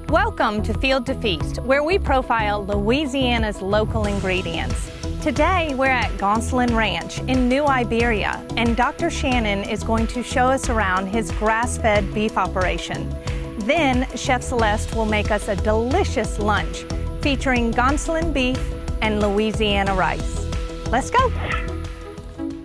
Welcome to Field to Feast, where we profile Louisiana's local ingredients. Today, we're at Gonsoulin Ranch in New Iberia, and Dr. Shannon is going to show us around his grass-fed beef operation. Then, Chef Celeste will make us a delicious lunch featuring Gonsoulin beef and Louisiana rice. Let's go!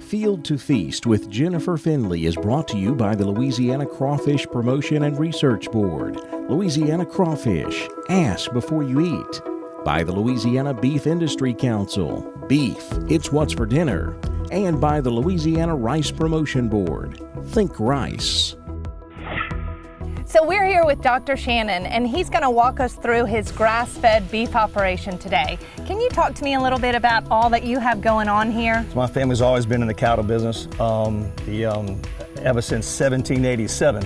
Field to Feast with Jennifer Finley is brought to you by the Louisiana Crawfish Promotion and Research Board, Louisiana Crawfish, ask before you eat, by the Louisiana Beef Industry Council, beef, it's what's for dinner, and by the Louisiana Rice Promotion Board, think rice. So we're here with Dr. Shannon, and he's going to walk us through his grass-fed beef operation today. Can you talk to me a little bit about all that you have going on here? My family's always been in the cattle business ever since 1787.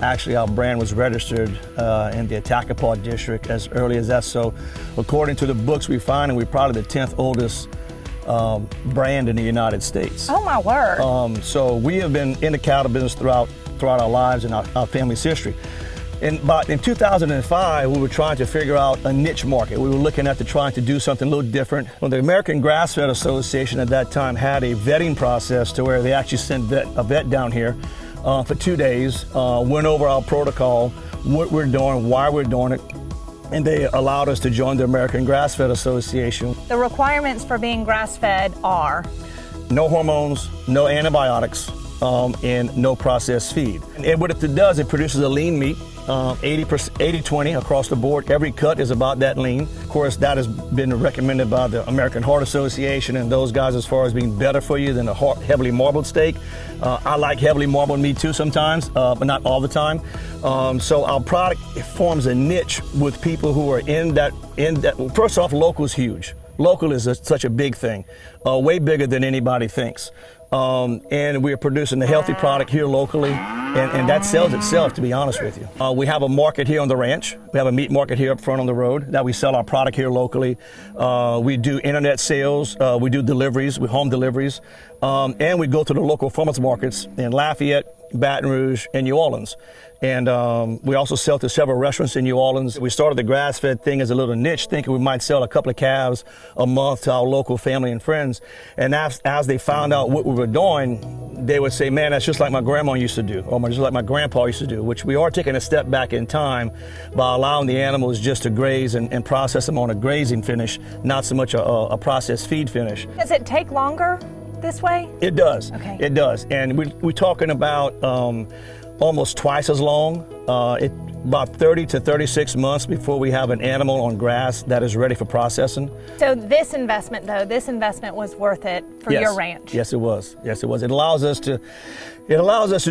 Actually, our brand was registered in the Attakapaw district as early as that. So according to the books we find, we're probably the 10th oldest brand in the United States. Oh my word. So we have been in the cattle business throughout our lives and our family's history. But in 2005, we were trying to figure out a niche market. We were looking at trying to do something a little different. Well, the American Grass-Fed Association at that time had a vetting process to where they actually sent a vet down here for 2 days, went over our protocol, what we're doing, why we're doing it, and they allowed us to join the American Grass-Fed Association. The requirements for being grass-fed are? No hormones, no antibiotics, and no processed feed. And what it does, it produces a lean meat, 80-20 across the board. Every cut is about that lean. Of course, that has been recommended by the American Heart Association and those guys as far as being better for you than a heavily marbled steak. I like heavily marbled meat too sometimes, but not all the time. So our product forms a niche with people who are in that. First off, local is huge. Local is such a big thing, way bigger than anybody thinks. And we're producing a healthy product here locally, and that sells itself, to be honest with you. We have a market here on the ranch. We have a meat market here up front on the road that we sell our product here locally. We do internet sales, we do deliveries, home deliveries, and we go to the local farmers markets in Lafayette, Baton Rouge, and New Orleans. And we also sell to several restaurants in New Orleans. We started the grass-fed thing as a little niche, thinking we might sell a couple of calves a month to our local family and friends. And as they found out what we were doing, they would say, man, that's just like my grandma used to do, or just like my grandpa used to do, which we are taking a step back in time by allowing the animals just to graze and process them on a grazing finish, not so much a processed feed finish. Does it take longer this way? It does. Okay. It does. And we're talking about almost twice as long, about 30 to 36 months before we have an animal on grass that is ready for processing. So this investment, though, was worth it for your ranch? Yes, it was. Yes, it was. It allows us to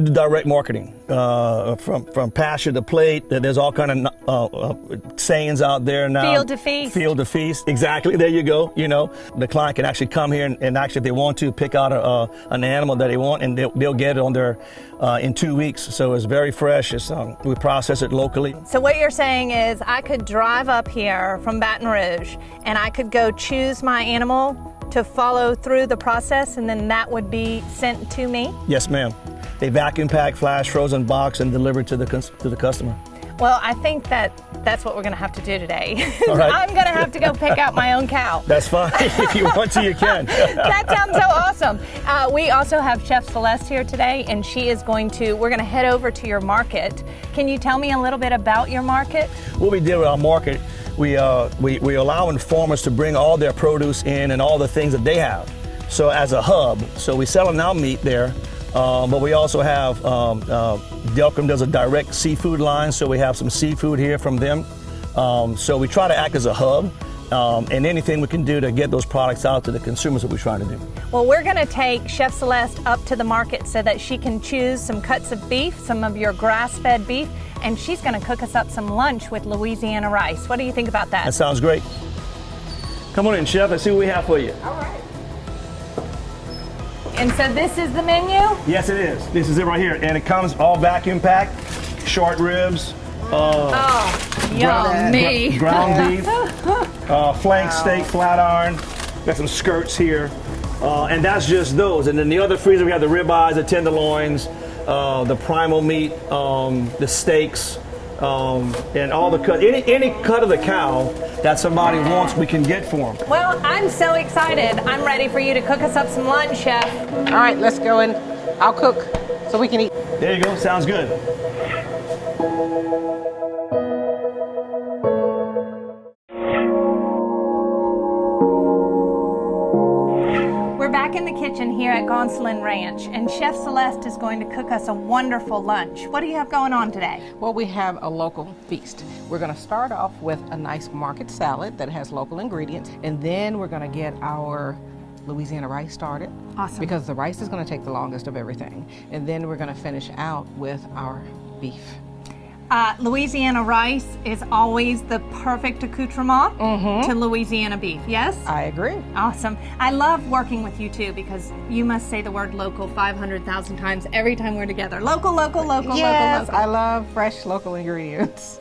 do direct marketing from pasture to plate. There's all kind of sayings out there now. Field to feast. Field to feast. Exactly. There you go. You know, the client can actually come here and actually, if they want to, pick out an animal that they want, and they'll get it on their in 2 weeks. So it's very fresh. We process it locally. So what you're saying is I could drive up here from Baton Rouge and I could go choose my animal to follow through the process, and then that would be sent to me? Yes, ma'am. They vacuum pack, flash, frozen box, and deliver to the customer. Well, I think that's what we're going to have to do today. All right. I'm going to have to go pick out my own cow. That's fine. If you want to, you can. That sounds so awesome. We also have Chef Celeste here today, and we're going to head over to your market. Can you tell me a little bit about your market? What we did with our market, we allowing farmers to bring all their produce in and all the things that they have. So as a hub, so we selling our meat there. But we also have, Delcom does a direct seafood line, so we have some seafood here from them. So we try to act as a hub, and anything we can do to get those products out to the consumers that we're trying to do. Well, we're going to take Chef Celeste up to the market so that she can choose some cuts of beef, some of your grass-fed beef, and she's going to cook us up some lunch with Louisiana rice. What do you think about that? That sounds great. Come on in, Chef. Let's see what we have for you. All right. And so this is the menu? Yes, it is. This is it right here. And it comes all vacuum packed, short ribs. Yummy. Ground beef, flank steak, flat iron. Got some skirts here. And that's just those. And then the other freezer, we have the ribeyes, the tenderloins, the primal meat, the steaks, and all the cut, any cut of the cow that somebody wants, we can get for them. Well, I'm so excited. I'm ready for you to cook us up some lunch, Chef. All right, let's go and I'll cook so we can eat. There you go, sounds good. We're back in the kitchen here at Gonsoulin Ranch, and Chef Celeste is going to cook us a wonderful lunch. What do you have going on today? Well, we have a local feast. We're going to start off with a nice market salad that has local ingredients, and then we're going to get our Louisiana rice started. Awesome. Because the rice is going to take the longest of everything. And then we're going to finish out with our beef. Louisiana rice is always the perfect accoutrement to Louisiana beef, yes? I agree. Awesome. I love working with you too because you must say the word local 500,000 times every time we're together. Local, local, local, Yes, local, local. I love fresh local ingredients.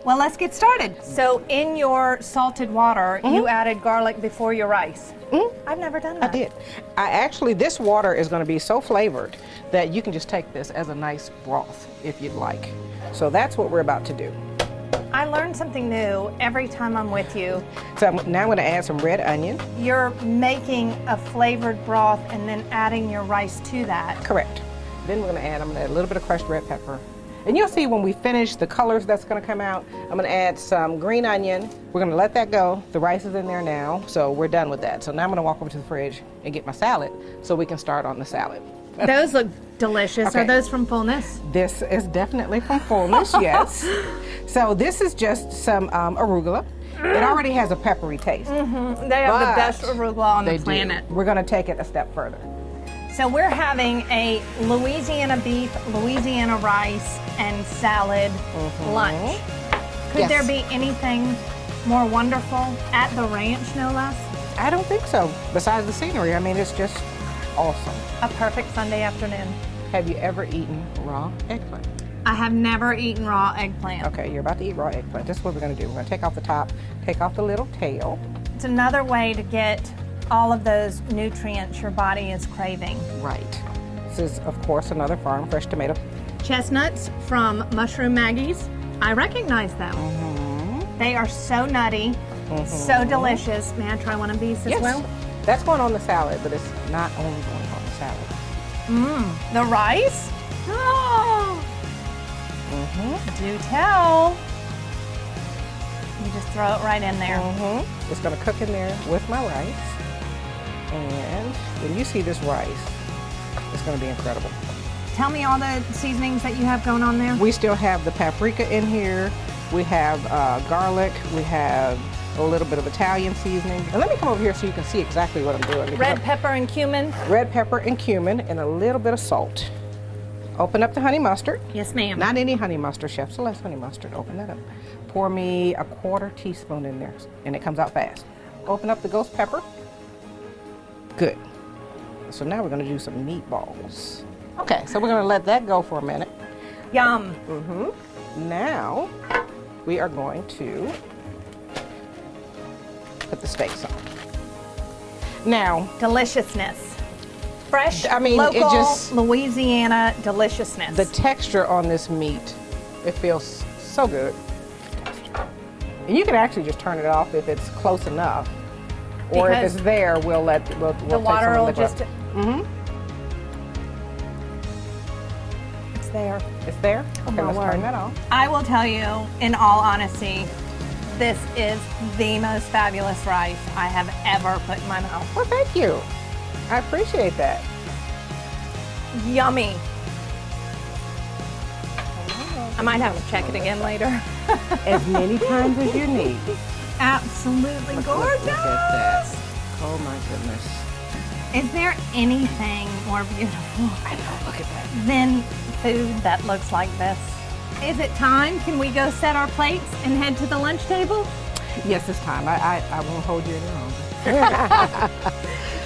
Well, let's get started. So in your salted water, you added garlic before your rice. I've never done that. I did. This water is going to be so flavored that you can just take this as a nice broth if you'd like. So that's what we're about to do. I learn something new every time I'm with you. So now I'm going to add some red onion. You're making a flavored broth and then adding your rice to that. Correct. Then I'm going to add a little bit of crushed red pepper. And you'll see when we finish the colors that's going to come out. I'm going to add some green onion. We're going to let that go. The rice is in there now, so we're done with that. So now I'm going to walk over to the fridge and get my salad so we can start on the salad. Those look delicious. Okay. Are those from Fullness? This is definitely from Fullness, yes. So this is just some arugula. It already has a peppery taste. They have the best arugula on the planet. We're going to take it a step further. So we're having a Louisiana beef, Louisiana rice, and salad lunch. Could Yes. there be anything more wonderful at the ranch, no less? I don't think so. Besides the scenery, I mean, it's just awesome. A perfect Sunday afternoon. Have you ever eaten raw eggplant? I have never eaten raw eggplant. Okay, you're about to eat raw eggplant. This is what we're going to do. We're going to take off the top, take off the little tail. It's another way to get all of those nutrients your body is craving. Right. This is, of course, another farm fresh tomato. Chestnuts from Mushroom Maggie's. I recognize them. They are so nutty, so delicious. May I try one of these as well? That's going on the salad, but it's not only going on the salad. The rice? Oh! Do tell. You just throw it right in there. It's going to cook in there with my rice. And when you see this rice, it's going to be incredible. Tell me all the seasonings that you have going on there. We still have the paprika in here. We have garlic. We have a little bit of Italian seasoning. And let me come over here so you can see exactly what I'm doing. Red pepper and cumin. Red pepper and cumin and a little bit of salt. Open up the honey mustard. Yes, ma'am. Not any honey mustard, Chef Celeste honey mustard. Open that up. Pour me a 1/4 teaspoon in there, and it comes out fast. Open up the ghost pepper. Good. So now we're going to do some meatballs. Okay, so we're going to let that go for a minute. Yum. Now we are going to put the steaks on. Now, Deliciousness. Fresh, I mean, local, it just- Louisiana deliciousness. the texture on this meat, it feels so good. And you can actually just turn it off if it's close enough. Or if Because it's there, we'll the take water some will of the just... liquor. It's there. It's there? Okay, my let's word. turn that off. I will tell you, in all honesty, this is the most fabulous rice I have ever put in my mouth. Well, thank you. I appreciate that. Yummy. I might have to check it again later. As many times as you need. Absolutely gorgeous. Look at that. Oh my goodness. Is there anything more beautiful I know, look at that. than food that looks like this? Is it time? Can we go set our plates and head to the lunch table? Yes, it's time. I won't hold you any longer.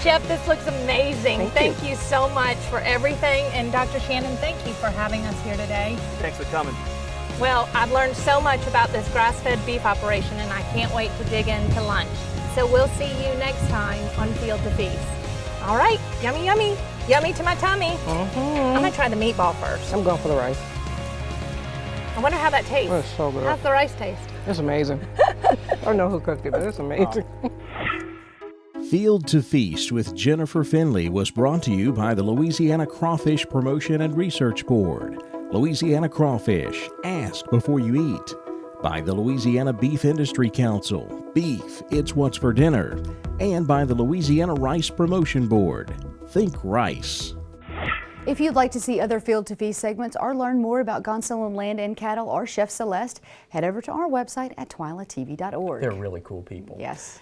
Chef, this looks amazing. Thank you so much for everything. And Dr. Shannon, thank you for having us here today. Thanks for coming. Well, I've learned so much about this grass-fed beef operation, and I can't wait to dig into lunch. So we'll see you next time on Field to Feast. All right, yummy, yummy. Yummy to my tummy. I'm gonna try the meatball first. I'm going for the rice. I wonder how that tastes. Oh, it's so good. How's the rice taste? It's amazing. I don't know who cooked it, but it's amazing. Field to Feast with Jennifer Finley was brought to you by the Louisiana Crawfish Promotion and Research Board, Louisiana Crawfish, ask before you eat, by the Louisiana Beef Industry Council, beef, it's what's for dinner, and by the Louisiana Rice Promotion Board, think rice. If you'd like to see other Field to Feast segments or learn more about Gonsoulin Land and Cattle or Chef Celeste, head over to our website at twilatv.org. They're really cool people. Yes.